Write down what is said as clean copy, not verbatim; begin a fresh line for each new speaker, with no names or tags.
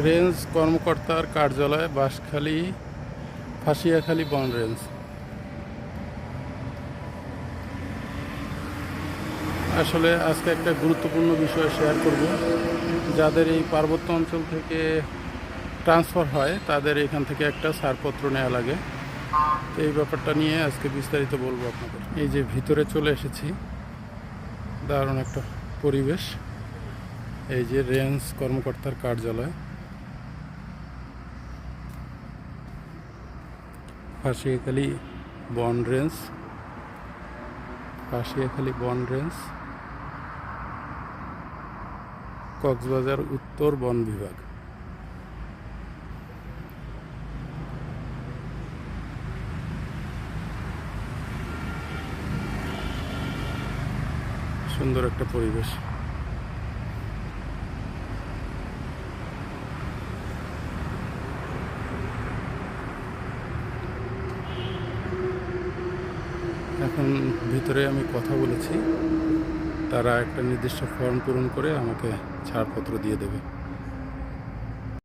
Range কর্মকর্তার কার্যালয়, বাঁশখালী, ফাঁসিয়াখালী বন রেঞ্জ। আসলে আজকে একটা গুরুত্বপূর্ণ বিষয় শেয়ার করব। যাদের এই পার্বত্য অঞ্চল থেকে ট্রান্সফার হয় তাদের এখান থেকে একটা ছাড়পত্র নেওয়া লাগে। তো এই ব্যাপারটা নিয়ে আজকে বিস্তারিত বলবো আপনাদের। এই যে ভিতরে চলে এসেছি, দারুণ একটা পরিবেশ। এই যে রেঞ্জ কর্মকর্তার কার্যালয়, ফাঁসিয়াখালী বন রেঞ্জ, ফাঁসিয়াখালী বন রেঞ্জ, কক্সবাজার উত্তর বন বিভাগ। সুন্দর একটা পরিবেশ। এখন ভিতরে আমি কথা বলেছি, তারা একটা নির্দিষ্ট ফর্ম পূরণ করে আমাকে ছাড়পত্র দিয়ে দেবে।